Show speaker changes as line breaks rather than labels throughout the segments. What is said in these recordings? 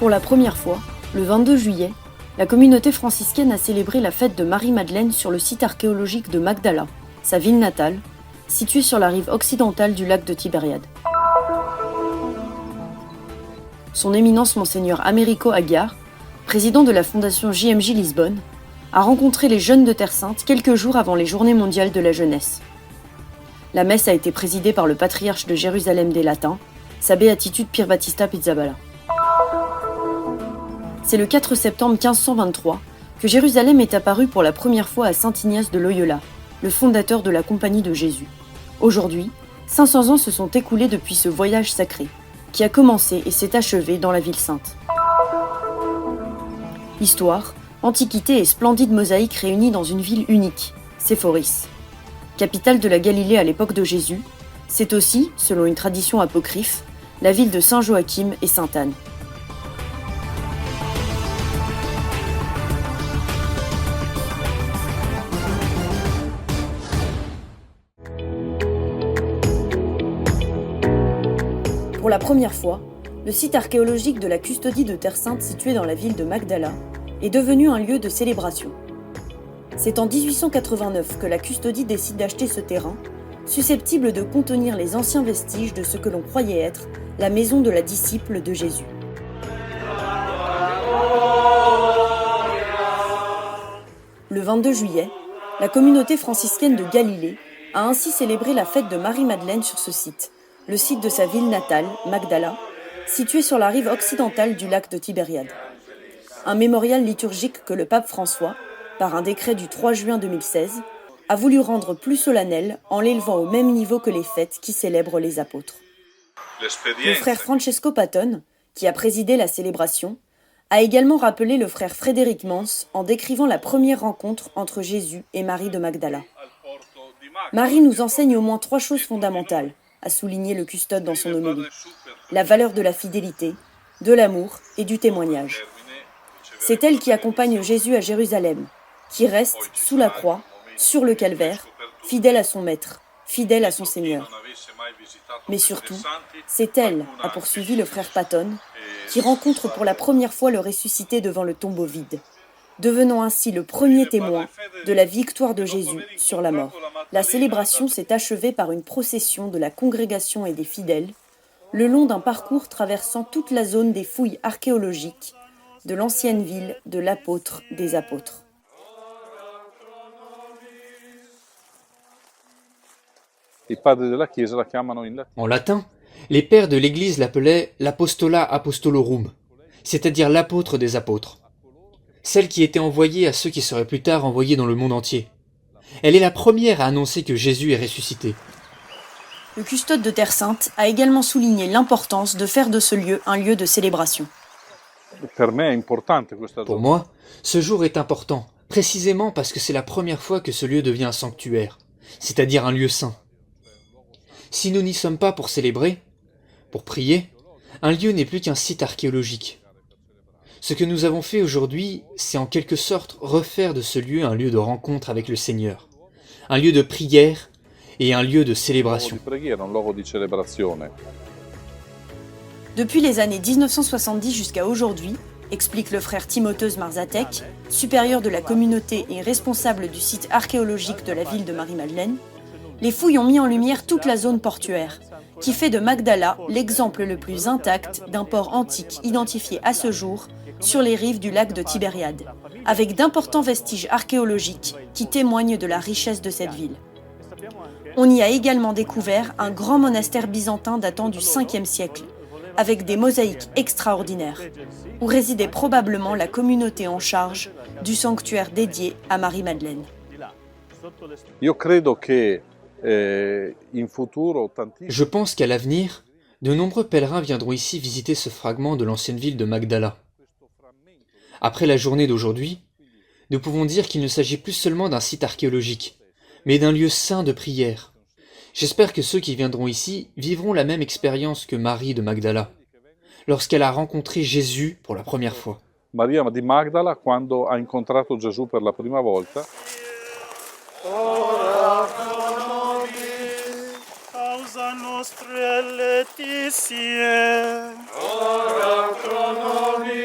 Pour la première fois, le 22 juillet, la communauté franciscaine a célébré la fête de Marie-Madeleine sur le site archéologique de Magdala, sa ville natale, située sur la rive occidentale du lac de Tibériade. Son éminence Monseigneur Américo Aguiar, président de la fondation JMJ Lisbonne, a rencontré les jeunes de Terre Sainte quelques jours avant les Journées mondiales de la jeunesse. La messe a été présidée par le patriarche de Jérusalem des Latins, sa béatitude Pier Battista Pizzaballa. C'est le 4 septembre 1523 que Jérusalem est apparue pour la première fois à saint Ignace de Loyola, le fondateur de la Compagnie de Jésus. Aujourd'hui, 500 ans se sont écoulés depuis ce voyage sacré, qui a commencé et s'est achevé dans la ville sainte. Histoire, antiquité et splendide mosaïque réunies dans une ville unique, Séphoris. Capitale de la Galilée à l'époque de Jésus, c'est aussi, selon une tradition apocryphe, la ville de Saint Joachim et Sainte Anne. Pour la première fois, le site archéologique de la Custodie de Terre Sainte situé dans la ville de Magdala est devenu un lieu de célébration. C'est en 1889 que la Custodie décide d'acheter ce terrain, susceptible de contenir les anciens vestiges de ce que l'on croyait être la maison de la disciple de Jésus. Le 22 juillet, la communauté franciscaine de Galilée a ainsi célébré la fête de Marie-Madeleine sur ce site, le site de sa ville natale, Magdala, située sur la rive occidentale du lac de Tibériade. Un mémorial liturgique que le pape François, par un décret du 3 juin 2016, a voulu rendre plus solennel en l'élevant au même niveau que les fêtes qui célèbrent les apôtres. Le frère Francesco Patton, qui a présidé la célébration, a également rappelé le frère Frédéric Mans en décrivant la première rencontre entre Jésus et Marie de Magdala. Marie nous enseigne au moins 3 choses fondamentales, a souligné le custode dans son homélie. La valeur de la fidélité, de l'amour et du témoignage. C'est elle qui accompagne Jésus à Jérusalem, qui reste sous la croix, sur le calvaire, fidèle à son maître, fidèle à son Seigneur. Mais surtout, c'est elle, a poursuivi le frère Patton, qui rencontre pour la première fois le ressuscité devant le tombeau vide, devenant ainsi le premier témoin de la victoire de Jésus sur la mort. La célébration s'est achevée par une procession de la congrégation et des fidèles, le long d'un parcours traversant toute la zone des fouilles archéologiques de l'ancienne ville de l'apôtre des apôtres.
En latin, les pères de l'Église l'appelaient l'Apostola Apostolorum, c'est-à-dire l'apôtre des apôtres. Celle qui était envoyée à ceux qui seraient plus tard envoyés dans le monde entier. Elle est la première à annoncer que Jésus est ressuscité.
Le custode de Terre Sainte a également souligné l'importance de faire de ce lieu un lieu de célébration.
Pour moi, ce jour est important, précisément parce que c'est la première fois que ce lieu devient un sanctuaire, c'est-à-dire un lieu saint. Si nous n'y sommes pas pour célébrer, pour prier, un lieu n'est plus qu'un site archéologique. Ce que nous avons fait aujourd'hui, c'est en quelque sorte refaire de ce lieu un lieu de rencontre avec le Seigneur, un lieu de prière et un lieu de célébration.
Depuis les années 1970 jusqu'à aujourd'hui, explique le frère Timotheus Marzatek, supérieur de la communauté et responsable du site archéologique de la ville de Marie-Madeleine, les fouilles ont mis en lumière toute la zone portuaire, qui fait de Magdala l'exemple le plus intact d'un port antique identifié à ce jour sur les rives du lac de Tibériade, avec d'importants vestiges archéologiques qui témoignent de la richesse de cette ville. On y a également découvert un grand monastère byzantin datant du 5e siècle, avec des mosaïques extraordinaires, où résidait probablement la communauté en charge du sanctuaire dédié à Marie-Madeleine.
Je pense qu'à l'avenir, de nombreux pèlerins viendront ici visiter ce fragment de l'ancienne ville de Magdala. Après la journée d'aujourd'hui, nous pouvons dire qu'il ne s'agit plus seulement d'un site archéologique, mais d'un lieu saint de prière. J'espère que ceux qui viendront ici vivront la même expérience que Marie de Magdala, lorsqu'elle a rencontré Jésus pour la première fois.
Maria di Magdala, quando ha incontrato Gesù per la prima volta,
Ora pro nobis causa nostra laetitia. Ora pro nobis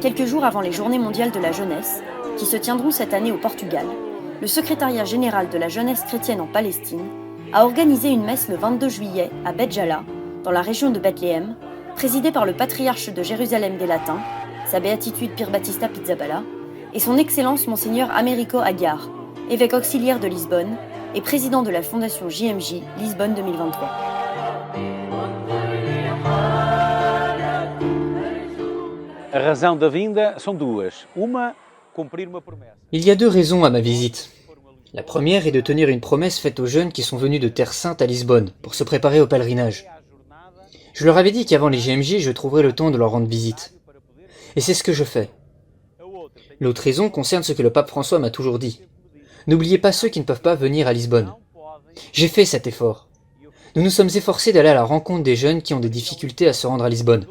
Quelques jours avant les Journées mondiales de la jeunesse, qui se tiendront cette année au Portugal, le secrétariat général de la jeunesse chrétienne en Palestine a organisé une messe le 22 juillet à Bet Jala, dans la région de Bethléem, présidée par le patriarche de Jérusalem des Latins, sa béatitude Pier Battista Pizzaballa, et son Excellence Monseigneur Américo Aguiar, évêque auxiliaire de Lisbonne et président de la fondation JMJ Lisbonne 2023.
A razão da vinda são duas. Uma, cumprir uma promessa.
Il y a deux raisons à ma visite. La première est de tenir une promesse faite aux jeunes qui sont venus de Terre Sainte à Lisbonne pour se préparer au pèlerinage. Je leur avais dit qu'avant les JMJ, je trouverais le temps de leur rendre visite. Et c'est ce que je fais. L'autre raison concerne ce que le pape François m'a toujours dit. N'oubliez pas ceux qui ne peuvent pas venir à Lisbonne. J'ai fait cet effort. Nous nous sommes efforcés d'aller à la rencontre des jeunes qui ont des difficultés à se rendre à Lisbonne,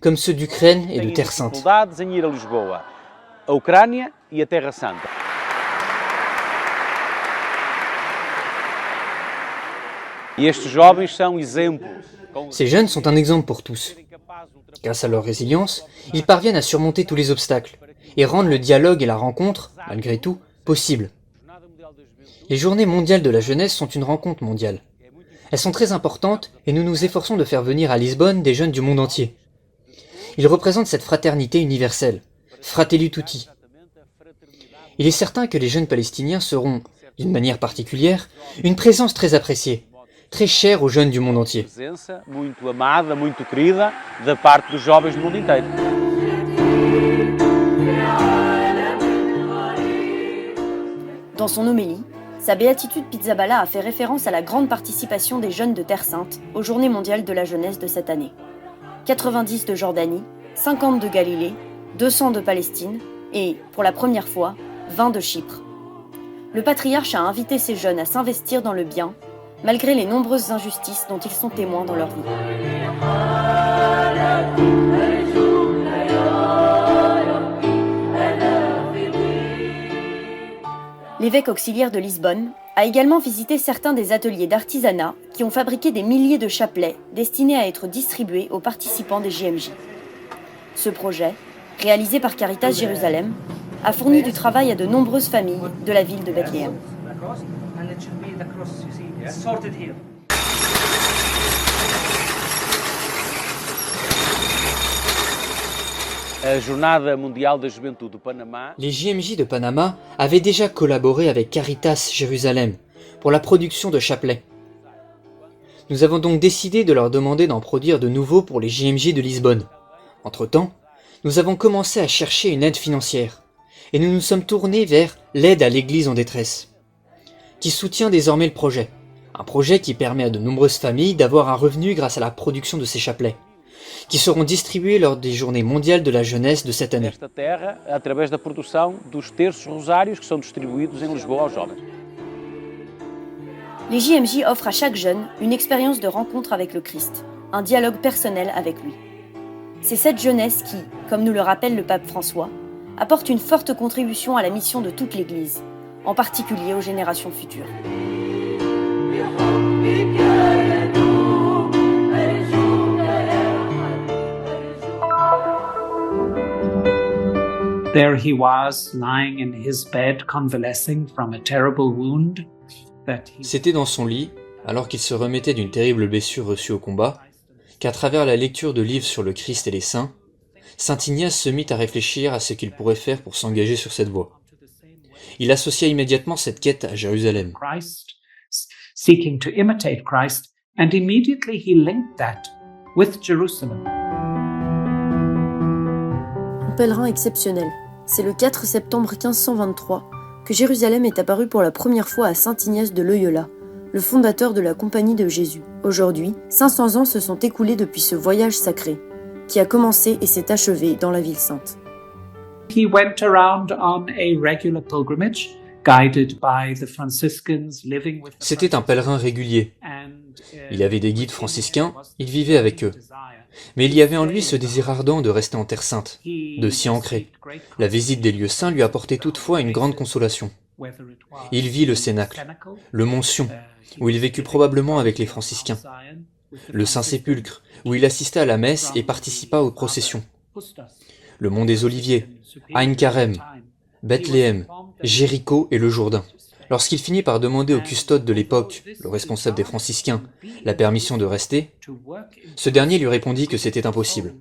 comme ceux d'Ukraine et de Terre Sainte.
Dificuldades em ir a Lisboa, a Ucrânia e a Terra Santa. E estes jovens são exemplo.
Ces jeunes sont un exemple pour tous. Grâce à leur résilience, ils parviennent à surmonter tous les obstacles et rendent le dialogue et la rencontre, malgré tout, possible. Les Journées mondiales de la jeunesse sont une rencontre mondiale. Elles sont très importantes et nous nous efforçons de faire venir à Lisbonne des jeunes du monde entier. Ils représentent cette fraternité universelle, Fratelli Tutti. Il est certain que les jeunes palestiniens seront, d'une manière particulière, une présence très appréciée, très chère aux jeunes du monde entier.
Presença muito amada, muito querida da parte dos jovens do mundo inteiro.
Dans son homélie, sa béatitude Pizzaballa a fait référence à la grande participation des jeunes de Terre Sainte aux Journées mondiales de la jeunesse de cette année. 90 de Jordanie, 50 de Galilée, 200 de Palestine et, pour la première fois, 20 de Chypre. Le patriarche a invité ces jeunes à s'investir dans le bien, malgré les nombreuses injustices dont ils sont témoins dans leur vie. L'évêque auxiliaire de Lisbonne a également visité certains des ateliers d'artisanat qui ont fabriqué des milliers de chapelets destinés à être distribués aux participants des JMJ. Ce projet, réalisé par Caritas Jérusalem, a fourni du travail à de nombreuses familles de la ville de Bethléem.
A Jornada Mundial da Juventude do Panamá.
Les JMJ de Panama avaient déjà collaboré avec Caritas Jérusalem pour la production de chapelets. Nous avons donc décidé de leur demander d'en produire de nouveaux pour les JMJ de Lisbonne. Entre-temps, nous avons commencé à chercher une aide financière et nous nous sommes tournés vers l'aide à l'Église en détresse, qui soutient désormais le projet. Un projet qui permet à de nombreuses familles d'avoir un revenu grâce à la production de ces chapelets, qui seront distribués lors des Journées mondiales de la jeunesse de cette année.
Esta terra, através da produção dos terços rosários que são distribuídos em Lisboa aos jovens.
Les JMJ offrent à chaque jeune une expérience de rencontre avec le Christ, un dialogue personnel avec lui. C'est cette jeunesse qui, comme nous le rappelle le pape François, apporte une forte contribution à la mission de toute l'Église, en particulier aux générations futures.
There he was, lying in his bed, convalescing from a terrible wound that he...
C'était dans son lit, alors qu'il se remettait d'une terrible blessure reçue au combat, qu'à travers la lecture de livres sur le Christ et les saints, saint Ignace se mit à réfléchir à ce qu'il pourrait faire pour s'engager sur cette voie. Il associa immédiatement cette quête à Jérusalem.
Christ, seeking to imitate Christ, and immediately he linked that with Jerusalem.
Un pèlerin exceptionnel. C'est le 4 septembre 1523 que Jérusalem est apparue pour la première fois à saint Ignace de Loyola, le fondateur de la Compagnie de Jésus. Aujourd'hui, 500 ans se sont écoulés depuis ce voyage sacré, qui a commencé et s'est achevé dans la ville sainte.
He went around on a regular pilgrimage, guided by the Franciscans living with the
C'était un pèlerin régulier. Il avait des guides franciscains, il vivait avec eux. Mais il y avait en lui ce désir ardent de rester en Terre Sainte, de s'y ancrer. La visite des lieux saints lui apportait toutefois une grande consolation. Il vit le Cénacle, le Mont Sion, où il vécut probablement avec les franciscains, le Saint-Sépulcre, où il assista à la messe et participa aux processions, le mont des Oliviers, Ain Karem, Bethléem, Jéricho et le Jourdain. Lorsqu'il finit par demander au custode de l'époque, le responsable des franciscains, la permission de rester, ce dernier lui répondit que c'était impossible.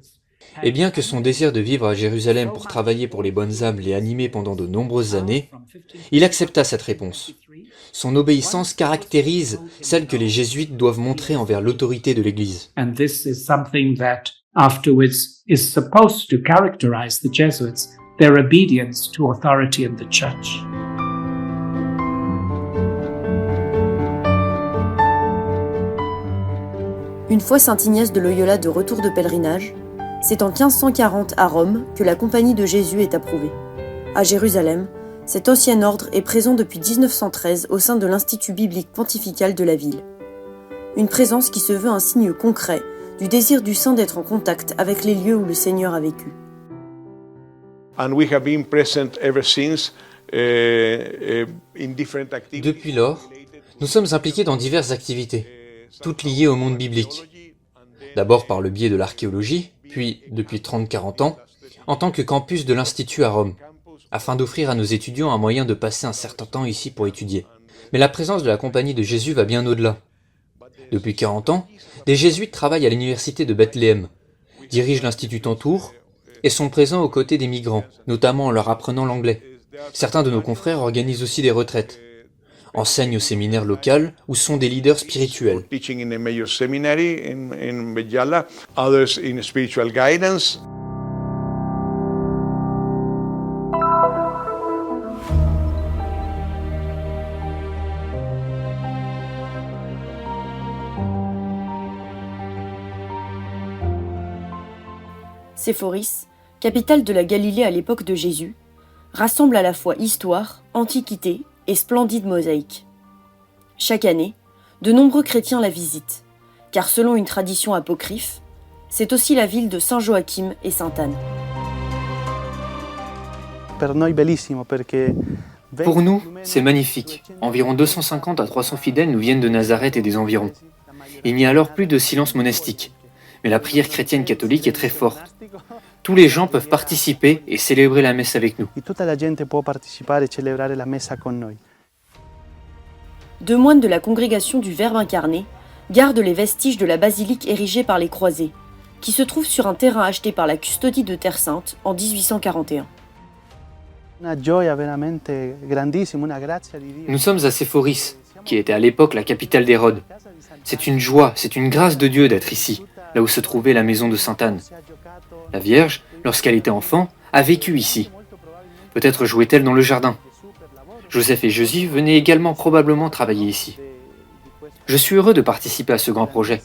Et bien que son désir de vivre à Jérusalem pour travailler pour les bonnes âmes l'ait animé pendant de nombreuses années, il accepta cette réponse. Son obéissance caractérise celle que les jésuites doivent montrer envers l'autorité de l'Église.
And this is something that afterwards is supposed to characterize the Jesuits, their obedience to authority in the church.
Une fois saint Ignace de Loyola de retour de pèlerinage, c'est en 1540 à Rome que la Compagnie de Jésus est approuvée. À Jérusalem, cet ancien ordre est présent depuis 1913 au sein de l'Institut biblique pontifical de la ville. Une présence qui se veut un signe concret du désir du saint d'être en contact avec les lieux où le Seigneur a vécu.
Depuis lors, nous sommes impliqués dans diverses activités, toutes liées au monde biblique. D'abord par le biais de l'archéologie, puis, depuis 30-40 ans, en tant que campus de l'Institut à Rome, afin d'offrir à nos étudiants un moyen de passer un certain temps ici pour étudier. Mais la présence de la Compagnie de Jésus va bien au-delà. Depuis 40 ans, des jésuites travaillent à l'université de Bethléem, dirigent l'Institut Tentour et sont présents aux côtés des migrants, notamment en leur apprenant l'anglais. Certains de nos confrères organisent aussi des retraites, enseignent au séminaire local ou sont des leaders spirituels.
Séphoris, capitale de la Galilée à l'époque de Jésus, rassemble à la fois histoire, antiquité et splendide mosaïque. Chaque année, de nombreux chrétiens la visitent, car selon une tradition apocryphe, c'est aussi la ville de Saint Joachim et Sainte Anne.
Pour nous, c'est magnifique. Environ 250 à 300 fidèles nous viennent de Nazareth et des environs. Il n'y a alors plus de silence monastique, mais la prière chrétienne catholique est très forte. Tous les gens peuvent participer et célébrer la messe avec nous.
Deux moines de la congrégation du Verbe incarné gardent les vestiges de la basilique érigée par les croisés, qui se trouve sur un terrain acheté par la custodie de Terre Sainte en 1841.
Nous sommes à Séphoris, qui était à l'époque la capitale d'Hérode. C'est une joie, c'est une grâce de Dieu d'être ici, là où se trouvait la maison de Sainte Anne. La Vierge, lorsqu'elle était enfant, a vécu ici. Peut-être jouait-elle dans le jardin. Joseph et Josie venaient également probablement travailler ici. Je suis heureux de participer à ce grand projet,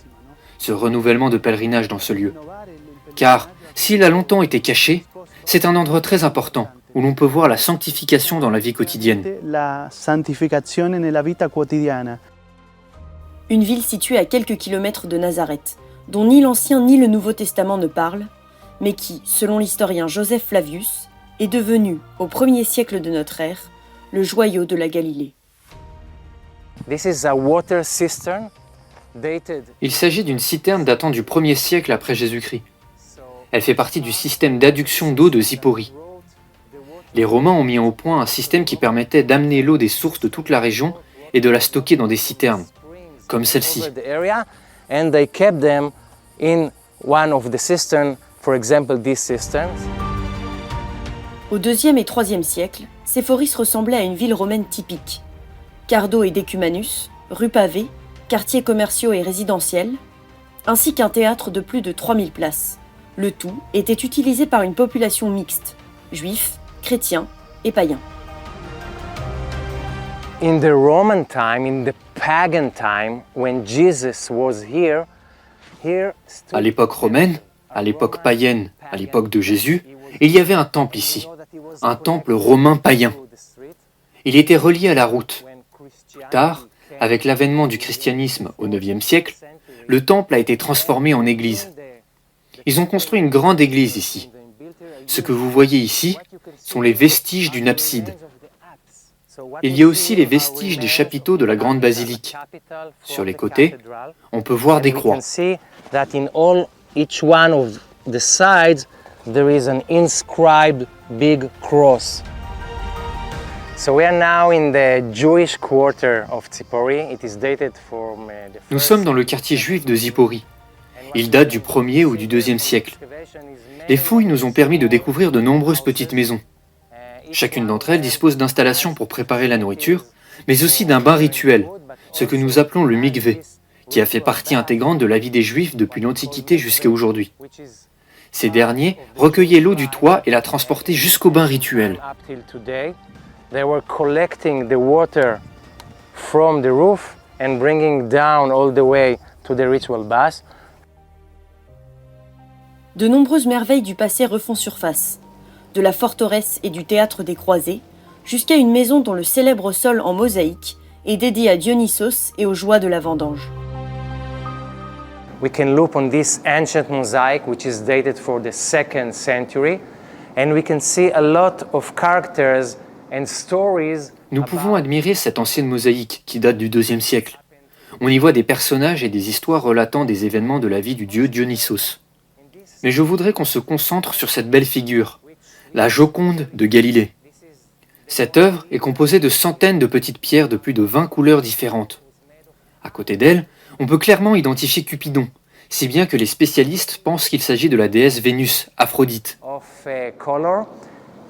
ce renouvellement de pèlerinage dans ce lieu. Car, s'il a longtemps été caché, c'est un endroit très important où l'on peut voir la sanctification dans la vie quotidienne.
Une ville située à quelques kilomètres de Nazareth, dont ni l'Ancien ni le Nouveau Testament ne parlent, mais qui, selon l'historien Joseph Flavius, est devenue, au 1er siècle de notre ère, le joyau de la Galilée.
Il s'agit d'une citerne datant du 1er siècle après Jésus-Christ. Elle fait partie du système d'adduction d'eau de Zipori. Les Romains ont mis au point un système qui permettait d'amener l'eau des sources de toute la région et de la stocker dans des citernes, comme celle-ci.
Au 2e et 3e siècle, Séphoris ressemblait à une ville romaine typique. Cardo et Decumanus, rues pavées, quartiers commerciaux et résidentiels, ainsi qu'un théâtre de plus de 3000 places. Le tout était utilisé par une population mixte, juifs, chrétiens et païens.
In the Roman time, in the pagan time, when Jesus was here
À l'époque romaine, à l'époque païenne, à l'époque de Jésus, il y avait un temple ici, un temple romain païen. Il était relié à la route. Plus tard, avec l'avènement du christianisme au IXe siècle, le temple a été transformé en église. Ils ont construit une grande église ici. Ce que vous voyez ici sont les vestiges d'une abside. Il y a aussi les vestiges des chapiteaux de la grande basilique. Sur les côtés, on peut voir des croix.
there is an inscribed big cross. So we are now in the Jewish quarter of Tzipori. It is dated from the
Nous sommes dans le quartier juif de Zipori. Il date du 1er ou du 2e siècle. Les fouilles nous ont permis de découvrir de nombreuses petites maisons. Chacune d'entre elles dispose d'installations pour préparer la nourriture, mais aussi d'un bain rituel, ce que nous appelons le mikvé, qui a fait partie intégrante de la vie des Juifs depuis l'Antiquité jusqu'à aujourd'hui. Ces derniers recueillaient l'eau du toit et la transportaient jusqu'au bain rituel.
They were collecting the water from the roof and bringing down all the way to the ritual bath.
De nombreuses merveilles du passé refont surface, de la forteresse et du théâtre des croisés, jusqu'à une maison dont le célèbre sol en mosaïque est dédié à Dionysos et aux joies de la vendange.
We can look on this ancient mosaic, which is dated for the 2nd century, and we can see a lot of characters and stories.
Nous pouvons admirer cette ancienne mosaïque qui date du 2e siècle. On y voit des personnages et des histoires relatant des événements de la vie du dieu Dionysos. Mais je voudrais qu'on se concentre sur cette belle figure, la Joconde de Galilée. Cette œuvre est composée de centaines de petites pierres de plus de 20 couleurs différentes. À côté d'elle, on peut clairement identifier Cupidon, si bien que les spécialistes pensent qu'il s'agit de la déesse Vénus, Aphrodite.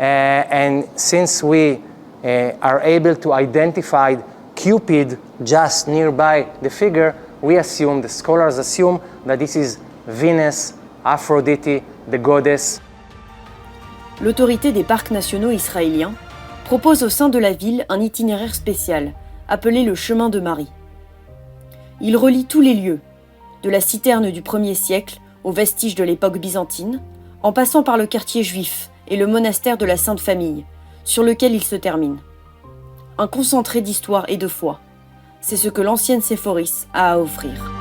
And since we are able to identify Cupid just nearby the figure, the scholars assume that this is Venus, Aphrodite, the goddess.
L'autorité des parcs nationaux israéliens propose au sein de la ville un itinéraire spécial, appelé le chemin de Marie. Il relie tous les lieux, de la citerne du 1er siècle aux vestiges de l'époque byzantine, en passant par le quartier juif et le monastère de la Sainte Famille, sur lequel il se termine. Un concentré d'histoire et de foi. C'est ce que l'ancienne Séphoris a à offrir.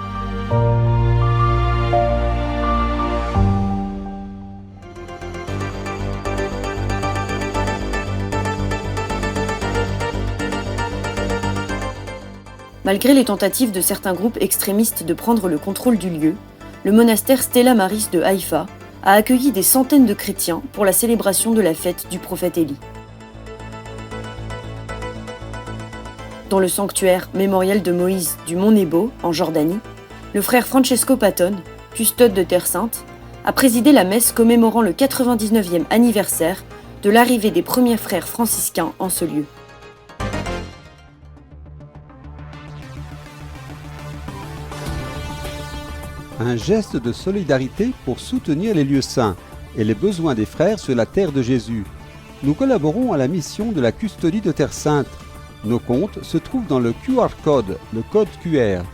Malgré les tentatives de certains groupes extrémistes de prendre le contrôle du lieu, le monastère Stella Maris de Haïfa a accueilli des centaines de chrétiens pour la célébration de la fête du prophète Élie. Dans le sanctuaire mémorial de Moïse du Mont Nebo, en Jordanie, le frère Francesco Patton, custode de Terre Sainte, a présidé la messe commémorant le 99e anniversaire de l'arrivée des premiers frères franciscains en ce lieu.
Un geste de solidarité pour soutenir les lieux saints et les besoins des frères sur la terre de Jésus. Nous collaborons à la mission de la custodie de Terre Sainte. Nos comptes se trouvent dans le QR code, le code QR.